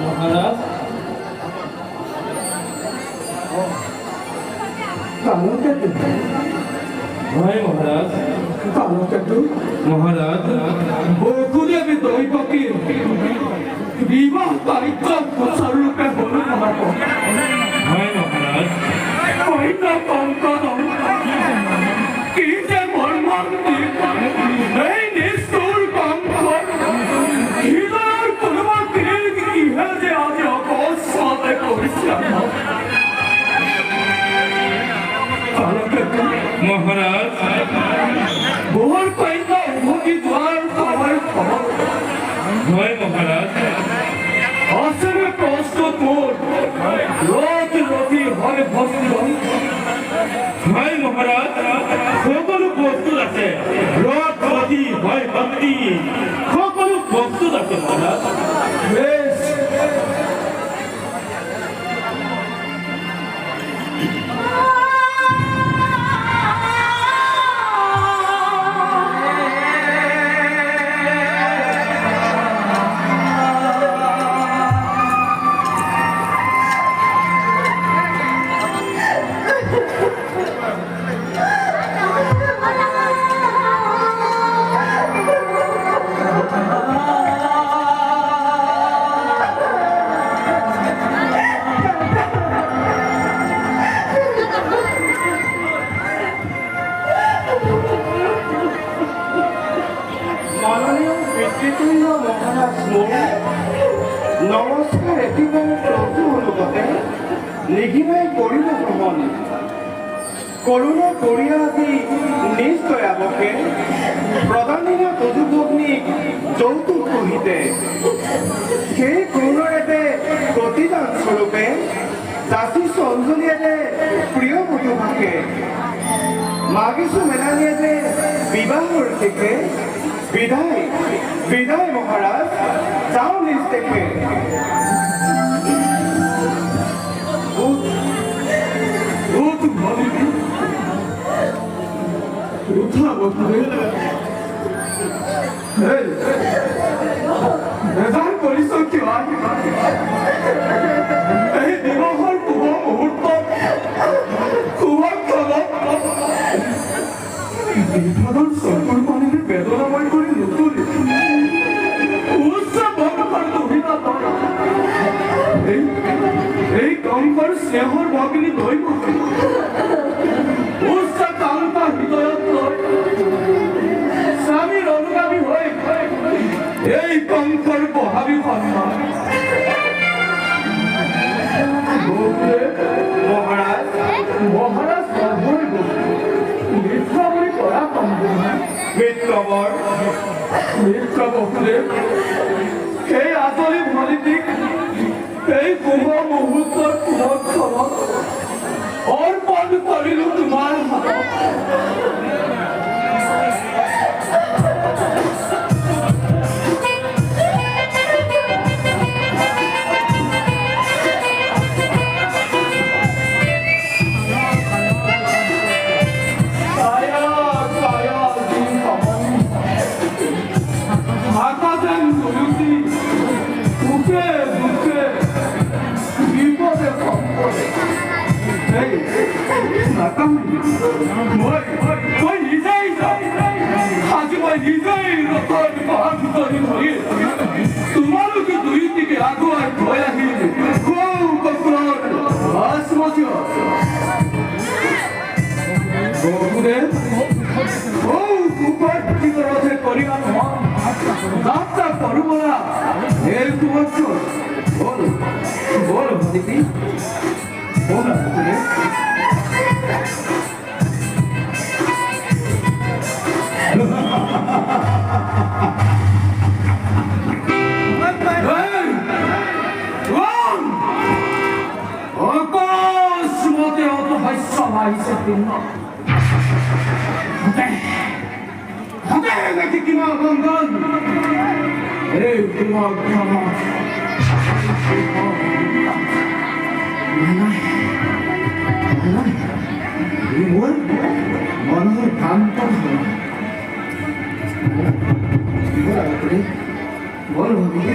মহারাজ কালো কেতু হয় মহারাজ কালো কেতু মহারাজ বকুদেবী দৈবকী বিবাহ তারিখ রূপে হল হয় মহারাজ কইনা কঙ্কন কি যে মর্মান্তিক এই নিষ্ঠুর কঙ্ক হৃদয়ের কোনোবাকে ইহা যে আজ অকস্মাতে করিছিলাম মহারাজ বহুর কইনা উভতি দ্বার সবাই খবর হয় মহারাজ আসলে প্রস্তুত মোর রথ রথি হয় ভস্ম হয় মহারাজ সকলো প্রস্তুত আছে রথ রথি হয় ভক্তি সকলো প্রস্তুত আছে মহারাজ বেশ নমস্কার একেবারে প্রভু অনুগতে লিখিবাই করিব ভ্রমণ করুণা করিয়া আদি নিশ্চয় আবকে প্রধানিনা তজুভগ্নি যৌতুক কহিতে সেই করুণার এতে প্রতিদান স্বরূপে দাসিস অঞ্জলি এতে প্রিয় বধূভাকে মাগিছো মেলানি এতে বিবাহর থেকে বিদায় বিদায় মহারাজ যাও নিজ দেখে কৰিছ কিয় এই দিৱসৰ শুভ মুহূৰ্ত শুভ বিভাগৰ চকুৰ পানীৰে বেদনাময় কৰি নুতুলি উচ্চ বংশৰ দুহিতা এই কংকৰ স্নেহৰ ভগিনী দৈব উচ্চ কান্তা হৃদয়ত লৈ স্বামীৰ অনুগামী হৈ এই কংকৰ বহাবী সন্মান মহাৰাজ মহাৰাজ প্ৰভুৰ মিত্ৰবৰী কৰা মিত্ৰবৰ মিত্ৰ বসুদেৱ সেই আজলি ভলিটিক এই শুভ মুহূৰ্তৰ শুভক্ষণত অৰ্পণ কৰিলো তোমাৰ হাতত মই নিজেই আজি মই নিজেই ৰথৰ বাহাদুৰি ধৰি তোমালোকে দুয়োটিকে আগুৱাই থৈ আহিল রথে করিয়া যাত্রা করবো না এরকম বল বল দিদি বল অকস্মাতে অত হাস্য হাইছে দিন হতে নাকি কিনা গঙ্গন এই তোমার ক্ষমা মনোহর ভ্রান্ত বল ভাবি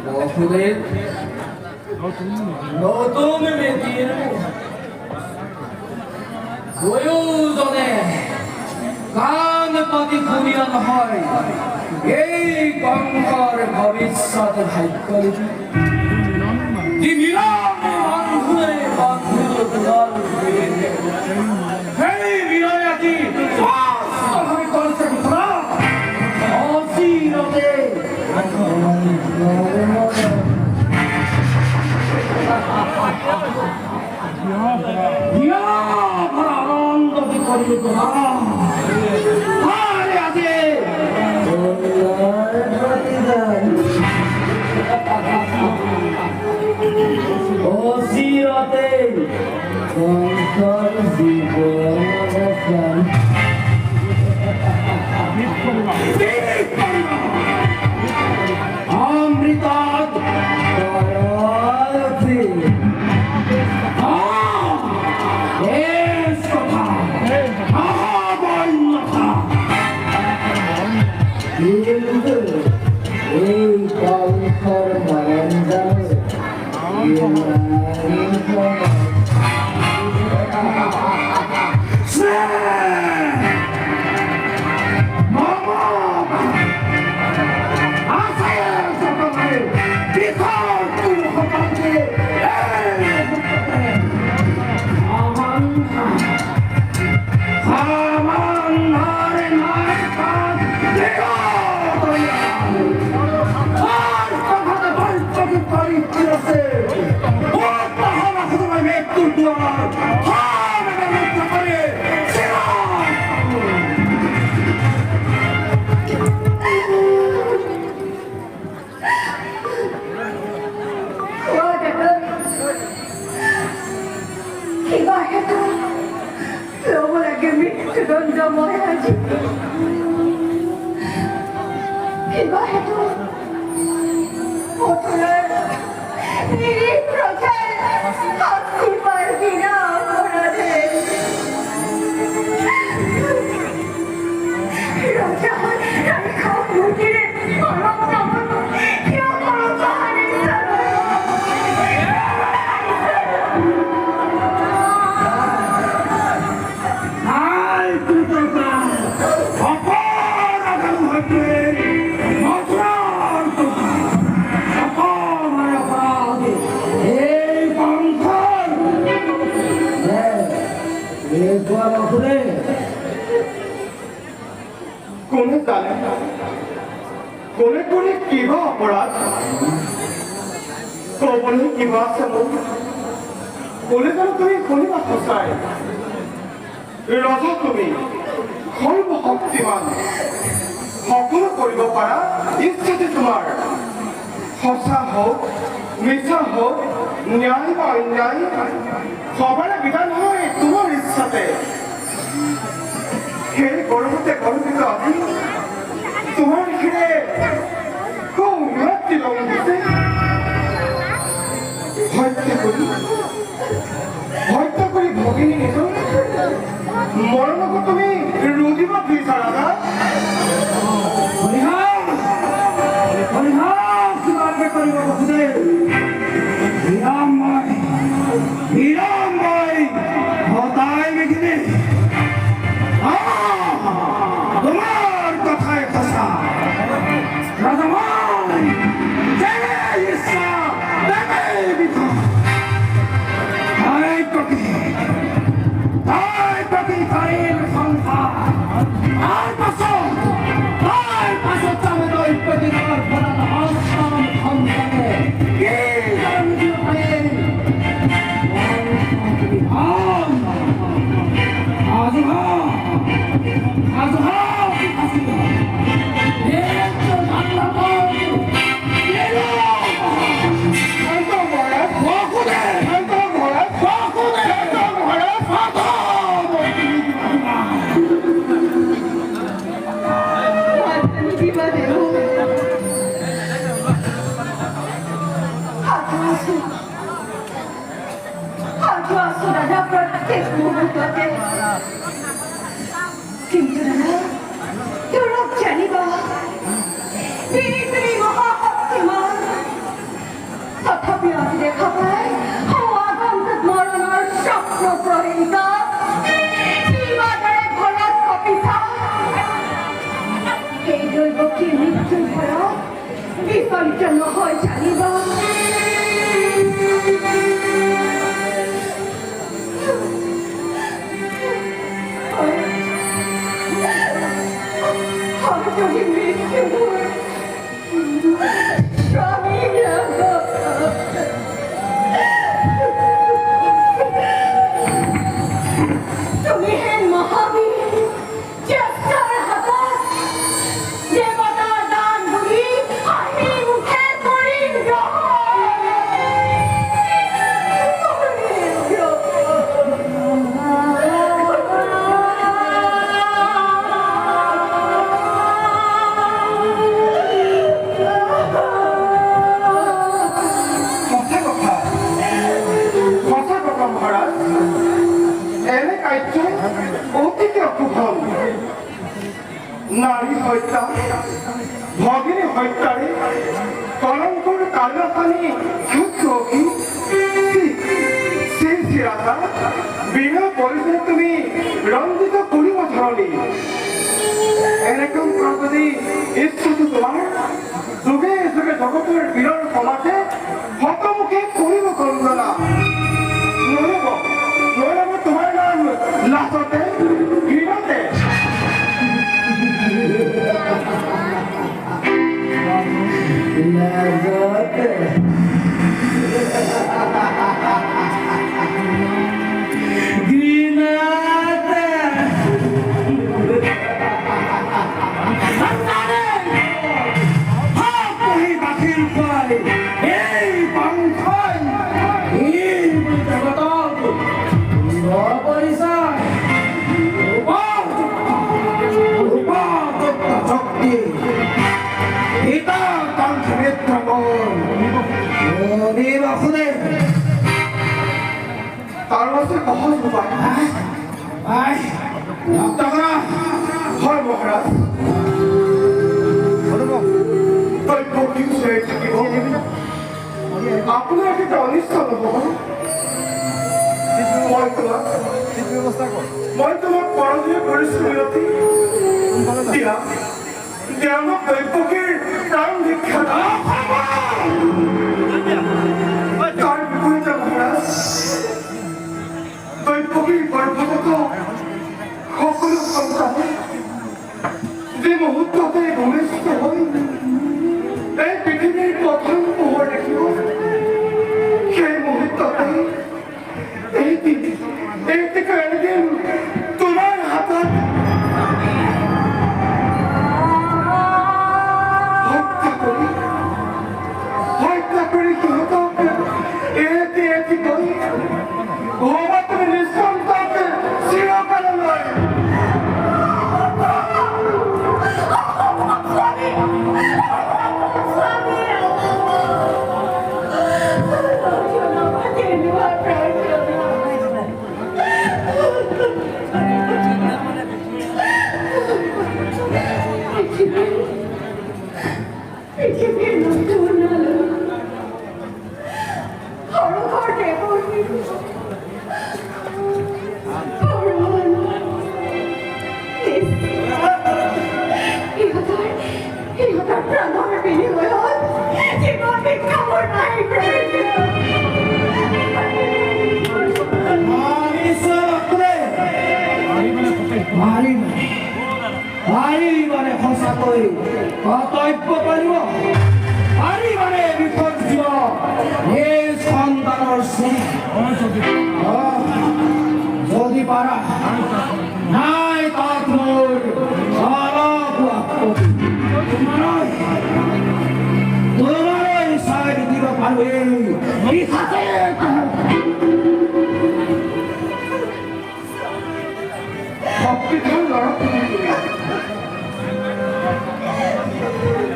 বসুদেব নতুন মেয়েটির প্রয়োজনে কান পাতি খুলিয়া হয় এই কঙ্কর ভবিষ্যৎ ভাগ্য আনন্দ বিপরীত অসিরতে সংসার জীবন অমৃতা এই কংসর মরঞ্জা কোনে জানে কোনে কোনে কিবা অপরাধ কবলে কিবা আছে মোৰ কোনে জানো তুমি শুনিবা সঁচাই ৰজা তুমি সৰ্বশক্তিমান সকলো কৰিব পাৰা ইচ্ছাতে তোমাৰ সঁচা হওক মিছা হওক ন্যায় বা অন্যায় সবাৰে বিধান হয় তোমাৰ ইচ্ছাতে সেই গর্ভতে গর্বিত আজি তোমার ঘিরে মৃত্যু লঙ্ঘিছে হত্যা করি ভগিনী নিজ মরণকো তুমি রুদিব বিচারা না কিন্তু আমি তোকে মৃত্যু স্বামী তুমি হে মহাবীর চেষ্টার হাতত দেবতার দান গুলি আমি মুখে করি মহারাজ এনে কার্য অতীতে অকুফল নারী হত্যা ভগিনী হত্যারে কলঙ্কর কান্নাখানি ক্ষুদ্রকি সেই রাজা বিনা পরিচয় তুমি রঞ্জিত করিব ধরণী এরকম প্রকৃতি ইচ্ছুত তোমার যুগে যুগে জগতের বীরর সমাজে হতমুখে করিব কন্দনা নইব তোমার নাম লাচতে ঘৃণতে তার মধ্যে সহজ উপায় হয় মহারাজ আপনার একটা অনিষ্ট নহব মই তোমাক পৰজীয় পৰিস্থিতি আমাক দৈৱকীৰ প্ৰাণ দীক্ষা তাৰ বিপৰীতে মহাৰাজ দৈৱকীৰ গৰ্ভগত সকলো সন্তান যে মুহূৰ্ততে ভূমিষ্ঠ হৈ এই পৃথিৱীৰ প্ৰথম পোহৰ দেখিব সেই মুহূৰ্ততে এইটিকে এদিন তোমাৰ হাতত হত্যা কৰি সিহঁতক এটি কৰি ভগৱান তুমি নিঃসন্তান চিৰকাললৈ সঁচাকৈ কৰ্তব্য কৰিব পাৰিবাৰে বিপৰ্যয় এই সন্তানৰ যদি পাৰা নাই তাত মোৰ তোমালৈ চাই দিব পাৰো এই শক্তিধৰ ল'ৰা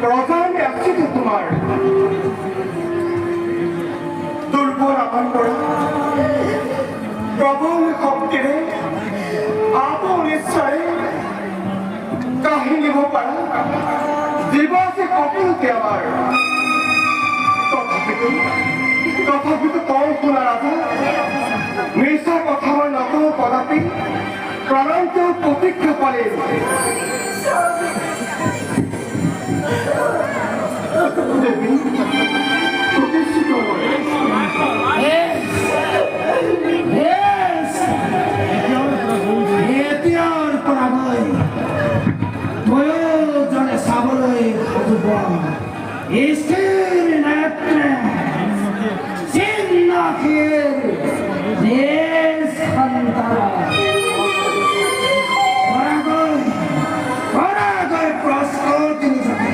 প্ৰধান ব্যক্তিত তোমাৰ দুৰ্বল আহ্বান কৰা প্ৰবল শক্তিৰে আত্মনিশ্চয়ে কাহি নিব পাৰা জীৱ আছে কপিলতে আমাৰ তথাপিতো কওঁ শুনা ৰাজা মিছা কথা মই নকওঁ কদাপি প্ৰাণান্ত প্ৰতিজ্ঞা পালে প্ৰতিষ্ঠিত হয় এতিয়াৰ পৰা মই স্থির নেত্রে চিন্নাখির নিষ্কান্তরা পরাগয় প্রস্তুতি নিতে